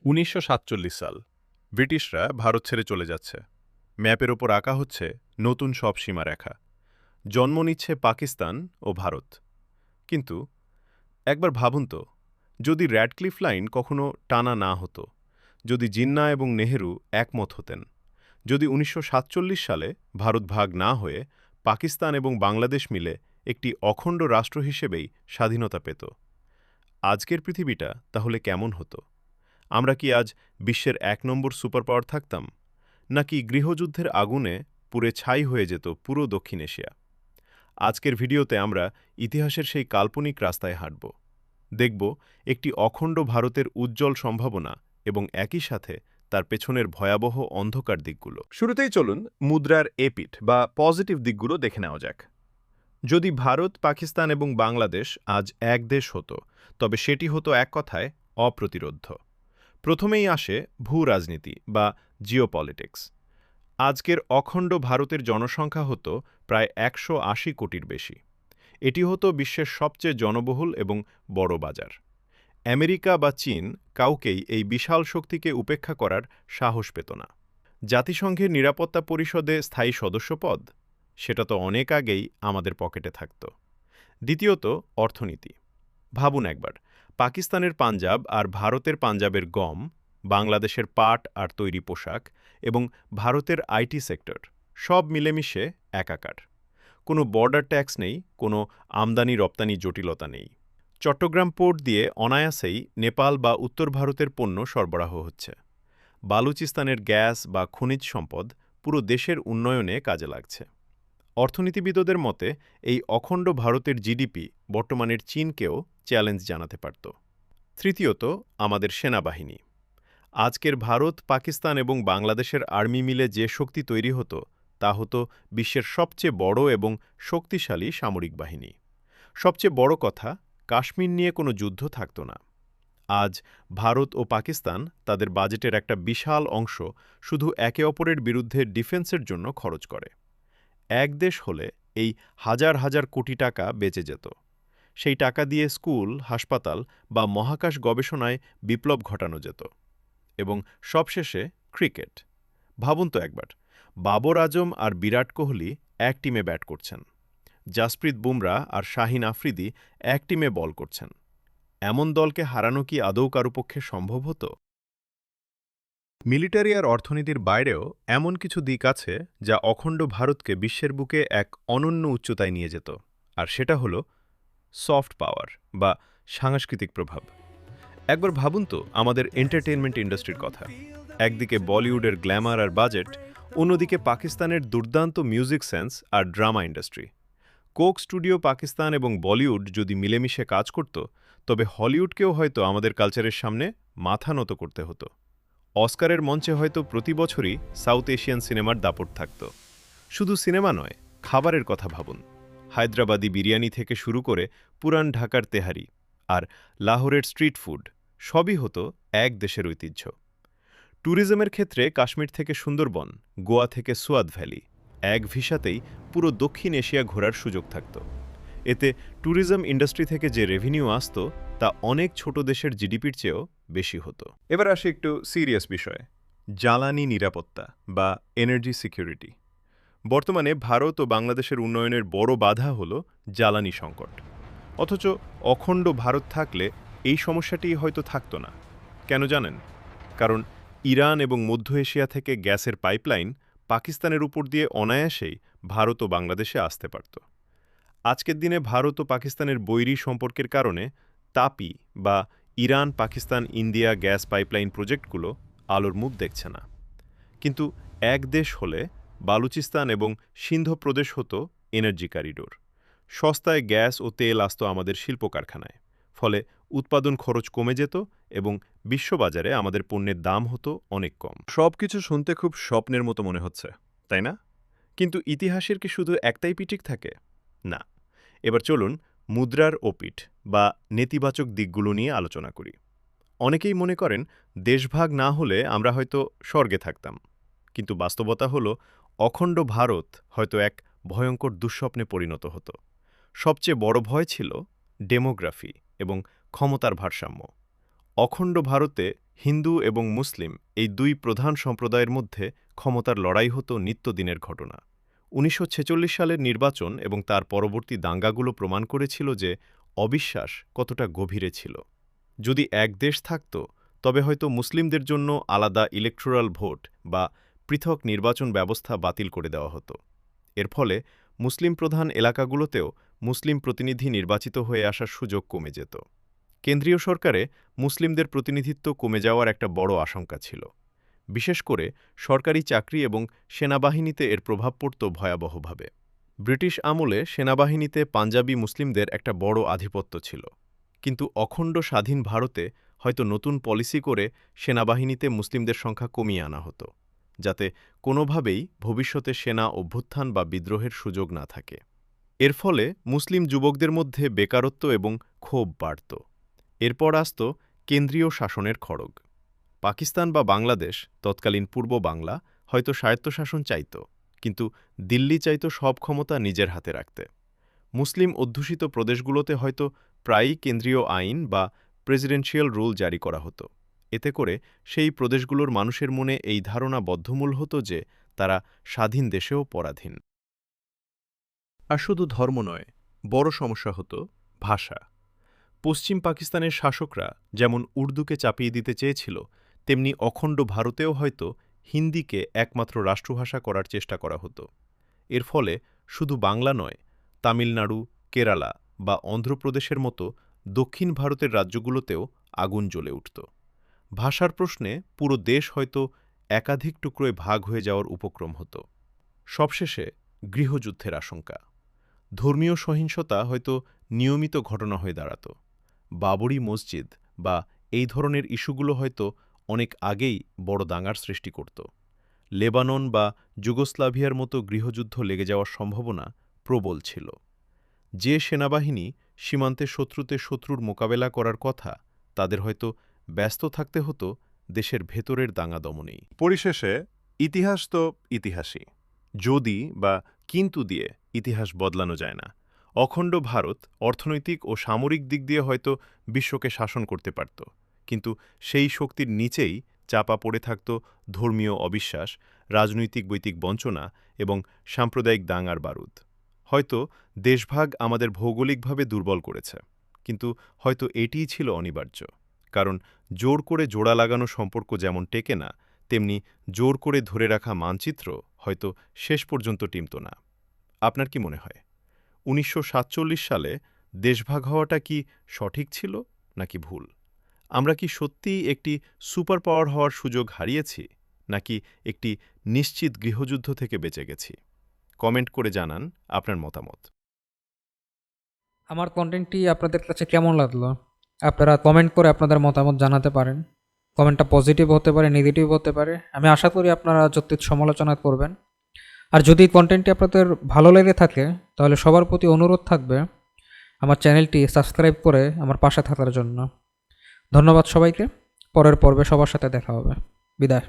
১৯৪৭ সাল। ব্রিটিশরা ভারত ছেড়ে চলে যাচ্ছে। ম্যাপের ওপর আঁকা হচ্ছে নতুন সব সীমারেখা। জন্ম নিচ্ছে পাকিস্তান ও ভারত। কিন্তু একবার ভাবুন তো, যদি র্যাডক্লিফ লাইন কখনো টানা না হতো, যদি জিন্নাহ এবং নেহেরু একমত হতেন, যদি ১৯৪৭ সালে ভারত ভাগ না হয়ে পাকিস্তান এবং বাংলাদেশ মিলে একটি অখণ্ড রাষ্ট্র হিসেবেই স্বাধীনতা পেত, আজকের পৃথিবীটা তাহলে কেমন হতো? আমরা কি আজ বিশ্বের ১ নম্বর সুপার পাওয়ার থাকতাম, নাকি গৃহযুদ্ধের আগুনে পুড়ে ছাই হয়ে যেত পুরো দক্ষিণ এশিয়া? আজকের ভিডিওতে আমরা ইতিহাসের সেই কাল্পনিক রাস্তায় হাঁটব। দেখব একটি অখণ্ড ভারতের উজ্জ্বল সম্ভাবনা এবং একই সাথে তার পেছনের ভয়াবহ অন্ধকার দিকগুলো। শুরুতেই চলুন মুদ্রার এপিঠ বা পজিটিভ দিকগুলো দেখে নেওয়া যাক। যদি ভারত, পাকিস্তান এবং বাংলাদেশ আজ এক দেশ হতো, তবে সেটি হতো এক কথায় অপ্রতিরোধ্য। প্রথমেই আসে ভূ-রাজনীতি বা জিওপলিটিক্স। আজকের অখণ্ড ভারতের জনসংখ্যা হতো প্রায় ১৮০ কোটির বেশি। এটি হতো বিশ্বের সবচেয়ে জনবহুল এবং বড় বাজার। আমেরিকা বা চীন কাউকেই এই বিশাল শক্তিকে উপেক্ষা করার সাহস পেত না। জাতিসংঘের নিরাপত্তা পরিষদে স্থায়ী সদস্যপদ, সেটা তো অনেক আগেই আমাদের পকেটে থাকত। দ্বিতীয়ত, অর্থনীতি। ভাবুন একবার, পাকিস্তানের পাঞ্জাব আর ভারতের পাঞ্জাবের গম, বাংলাদেশের পাট আর তৈরি পোশাক এবং ভারতের আইটি সেক্টর সব মিলেমিশে একাকার। কোনো বর্ডার ট্যাক্স নেই, কোনো আমদানি-রপ্তানি জটিলতা নেই। চট্টগ্রাম পোর্ট দিয়ে অনায়াসেই নেপাল বা উত্তর ভারতের পণ্য সরবরাহ হচ্ছে। বালুচিস্তানের গ্যাস বা খনিজ সম্পদ পুরো দেশের উন্নয়নে কাজে লাগছে। অর্থনীতিবিদদের মতে এই অখণ্ড ভারতের জিডিপি বর্তমানের চীনকেও চ্যালেঞ্জ জানাতে পারত। তৃতীয়ত, আমাদের সেনাবাহিনী। আজকের ভারত, পাকিস্তান এবং বাংলাদেশের আর্মি মিলে যে শক্তি তৈরি হতো, তা হতো বিশ্বের সবচেয়ে বড় এবং শক্তিশালী সামরিক বাহিনী। সবচেয়ে বড় কথা, কাশ্মীর নিয়ে কোনো যুদ্ধ থাকত না। আজ ভারত ও পাকিস্তান তাদের বাজেটের একটা বিশাল অংশ শুধু একে অপরের বিরুদ্ধে ডিফেন্সের জন্য খরচ করে। এক দেশ হলে এই হাজার হাজার কোটি টাকা বেঁচে যেত। সেই টাকা দিয়ে স্কুল, হাসপাতাল বা মহাকাশ গবেষণায় বিপ্লব ঘটানো যেত। এবং সবশেষে ক্রিকেট। ভাবুন তো একবার, বাবর আজম আর বিরাট কোহলি এক টিমে ব্যাট করছেন, জাসপ্রীত বুমরা আর শাহিন আফ্রিদি এক টিমে বল করছেন। এমন দলকে হারানো কি আদৌ কারো পক্ষে সম্ভব হতো? মিলিটারি আর অর্থনীতির বাইরেও এমন কিছু দিক আছে যা অখণ্ড ভারতকে বিশ্বের বুকে এক অনন্য উচ্চতায় নিয়ে যেত, আর সেটা হলো সফট পাওয়ার বা সাংস্কৃতিক প্রভাব। একবার ভাবুন তো আমাদের এন্টারটেইনমেন্ট ইন্ডাস্ট্রির কথা। একদিকে বলিউডের গ্ল্যামার আর বাজেট, অন্যদিকে পাকিস্তানের দুর্দান্ত মিউজিক সেন্স আর drama industry. Coke Studio Pakistan এবং বলিউড যদি মিলেমিশে কাজ করত, তবে হলিউডকেও হয়তো আমাদের কালচারের সামনে মাথা নত করতে হতো। অস্কারের মঞ্চে হয়তো প্রতি বছরই সাউথ এশিয়ান সিনেমার দাপট থাকত। শুধু সিনেমা নয়, খাবারের কথা ভাবুন। হায়দ্রাবাদি বিরিয়ানি থেকে শুরু করে পুরান ঢাকার তেহারি আর লাহোরের স্ট্রিট ফুড সবই হতো এক দেশের ঐতিহ্য। ট্যুরিজমের ক্ষেত্রে কাশ্মীর থেকে সুন্দরবন, গোয়া থেকে সুয়াদ ভ্যালি, এক ভিসাতেই পুরো দক্ষিণ এশিয়া ঘোরার সুযোগ থাকত। এতে ট্যুরিজম ইন্ডাস্ট্রি থেকে যে রেভিনিউ আসত, তা অনেক ছোট দেশের জিডিপির চেয়েও বেশি হতো। এবার আসি একটু সিরিয়াস বিষয়ে, জ্বালানি নিরাপত্তা বা এনার্জি সিকিউরিটি। বর্তমানে ভারত ও বাংলাদেশের উন্নয়নের বড় বাধা হল জ্বালানি সংকট। অথচ অখণ্ড ভারত থাকলে এই সমস্যাটি হয়তো থাকত না। কেন জানেন? কারণ ইরান এবং মধ্য এশিয়া থেকে গ্যাসের পাইপলাইন পাকিস্তানের উপর দিয়ে অনায়াসেই ভারত ও বাংলাদেশে আসতে পারত। আজকের দিনে ভারত ও পাকিস্তানের বৈরী সম্পর্কের কারণে তাপি বা Iran, Pakistan, India gas pipeline প্রজেক্টগুলো আলোর মুখ দেখছে না। কিন্তু এক দেশ হলে বালুচিস্তান এবং সিন্ধ প্রদেশ হতো এনার্জি করিডোর। সস্তায় গ্যাস ও তেল আসত আমাদের শিল্প কারখানায়। ফলে উৎপাদন খরচ কমে যেত এবং বিশ্ববাজারে আমাদের পণ্যের দাম হতো অনেক কম। সবকিছু শুনতে খুব স্বপ্নের মতো মনে হচ্ছে, তাই না? কিন্তু ইতিহাসের কি শুধু একটাই পিঠিক থাকে? না। এবার চলুন মুদ্রার ওপিঠ বা নেতিবাচক দিকগুলো নিয়ে আলোচনা করি। অনেকেই মনে করেন দেশভাগ না হলে আমরা হয়তো স্বর্গে থাকতাম। কিন্তু বাস্তবতা হলো অখণ্ড ভারত হয়তো এক ভয়ঙ্কর দুঃস্বপ্নে পরিণত হতো। সবচেয়ে বড় ভয় ছিল ডেমোগ্রাফি এবং ক্ষমতার ভারসাম্য। অখণ্ড ভারতে হিন্দু এবং মুসলিম এই দুই প্রধান সম্প্রদায়ের মধ্যে ক্ষমতার লড়াই হতো নিত্যদিনের ঘটনা। ১৯৪৬ সালের নির্বাচন এবং তার পরবর্তী দাঙ্গাগুলো প্রমাণ করেছিল যে অবিশ্বাস কতটা গভীরে ছিল। যদি এক দেশ থাকত, তবে হয়তো মুসলিমদের জন্য আলাদা ইলেকটোরাল ভোট বা পৃথক নির্বাচন ব্যবস্থা বাতিল করে দেওয়া হতো। এর ফলে মুসলিম প্রধান এলাকাগুলোতেও মুসলিম প্রতিনিধি নির্বাচিত হয়ে আসার সুযোগ কমে যেত। কেন্দ্রীয় সরকারে মুসলিমদের প্রতিনিধিত্ব কমে যাওয়ার একটা বড় আশঙ্কা ছিল। বিশেষ করে সরকারি চাকরি এবং সেনাবাহিনীতে এর প্রভাব পড়ত ভয়াবহভাবে। ব্রিটিশ আমলে সেনাবাহিনীতে পাঞ্জাবি মুসলিমদের একটা বড় আধিপত্য ছিল, কিন্তু অখণ্ড স্বাধীন ভারতে হয়তো নতুন পলিসি করে সেনাবাহিনীতে মুসলিমদের সংখ্যা কমিয়ে আনা হতো, যাতে কোনোভাবেই ভবিষ্যতে সেনা অভ্যুত্থান বা বিদ্রোহের সুযোগ না থাকে। এর ফলে মুসলিম যুবকদের মধ্যে বেকারত্ব এবং ক্ষোভ বাড়ত। এরপর আসত কেন্দ্রীয় শাসনের খড়গ। পাকিস্তান বা বাংলাদেশ, তৎকালীন পূর্ব বাংলা, হয়তো স্বায়ত্তশাসন চাইত, কিন্তু দিল্লি চাইত সব ক্ষমতা নিজের হাতে রাখতে। মুসলিম অধ্যুষিত প্রদেশগুলোতে হয়তো প্রায়ই কেন্দ্রীয় আইন বা প্রেসিডেন্সিয়াল রুল জারি করা হতো। এতে করে সেই প্রদেশগুলোর মানুষের মনে এই ধারণা বদ্ধমূল হতো যে তারা স্বাধীন দেশেও পরাধীন। আর শুধু ধর্ম নয়, বড় সমস্যা হতো ভাষা। পশ্চিম পাকিস্তানের শাসকরা যেমন উর্দুকে চাপিয়ে দিতে চেয়েছিল, তেমনি অখণ্ড ভারতেও হয়তো হিন্দিকে একমাত্র রাষ্ট্রভাষা করার চেষ্টা করা হতো। এর ফলে শুধু বাংলা নয়, তামিলনাড়ু, কেরালা বা অন্ধ্রপ্রদেশের মতো দক্ষিণ ভারতের রাজ্যগুলোতেও আগুন জ্বলে উঠত। ভাষার প্রশ্নে পুরো দেশ হয়তো একাধিক টুকরোয় ভাগ হয়ে যাওয়ার উপক্রম হতো। সবশেষে গৃহযুদ্ধের আশঙ্কা। ধর্মীয় সহিংসতা হয়তো নিয়মিত ঘটনা হয়ে দাঁড়াত। বাবরি মসজিদ বা এই ধরনের ইস্যুগুলো হয়তো অনেক আগেই বড় দাঙ্গার সৃষ্টি করত। লেবানন বা যুগোস্লাভিয়ার মতো গৃহযুদ্ধ লেগে যাওয়ার সম্ভাবনা প্রবল ছিল। যে সেনাবাহিনী সীমান্তে শত্রুর মোকাবেলা করার কথা, তাদের হয়তো ব্যস্ত থাকতে হতো দেশের ভেতরের দাঙ্গা দমনেই। পরিশেষে ইতিহাস তো ইতিহাসই। যদি বা কিন্তু দিয়ে ইতিহাস বদলানো যায় না। অখণ্ড ভারত অর্থনৈতিক ও সামরিক দিক দিয়ে হয়তো বিশ্বকে শাসন করতে পারত, কিন্তু সেই শক্তির নিচেই চাপা পড়ে থাকত ধর্মীয় অবিশ্বাস, রাজনৈতিক বৈতিক বঞ্চনা এবং সাম্প্রদায়িক দাঙ্গার বারুদ। হয়তো দেশভাগ আমাদের ভৌগোলিকভাবে দুর্বল করেছে, কিন্তু হয়তো এটিই ছিল অনিবার্য। কারণ জোর করে জোড়া লাগানো সম্পর্ক যেমন টেকে না, তেমনি জোর করে ধরে রাখা মানচিত্র হয়তো শেষ পর্যন্ত টিমত না। আপনার কি মনে হয়, ১৯৪৭ সালে দেশভাগ হওয়াটা কি সঠিক ছিল নাকি ভুল? আমরা কি সত্যিই একটি সুপার পাওয়ার হওয়ার সুযোগ হারিয়েছি, নাকি একটি নিশ্চিত গৃহযুদ্ধ থেকে বেঁচে গেছি? কমেন্ট করে জানান আপনার মতামত। আমার কন্টেন্টটি আপনাদের কাছে কেমন লাগলো? আপনারা কমেন্ট করে আপনাদের মতামত জানাতে পারেন। কমেন্টটা পজিটিভ হতে পারে, নেগেটিভ হতে পারে। আমি আশা করি আপনারা যথেষ্ট সমালোচনা করবেন। আর যদি কন্টেন্টটি আপনাদের ভালো লেগে থাকে, তাহলে সবার প্রতি অনুরোধ থাকবে আমার চ্যানেলটি সাবস্ক্রাইব করে আমার পাশে থাকার জন্য। ধন্যবাদ সবাইকে। পরের পর্বে সবার সাথে দেখা হবে। বিদায়।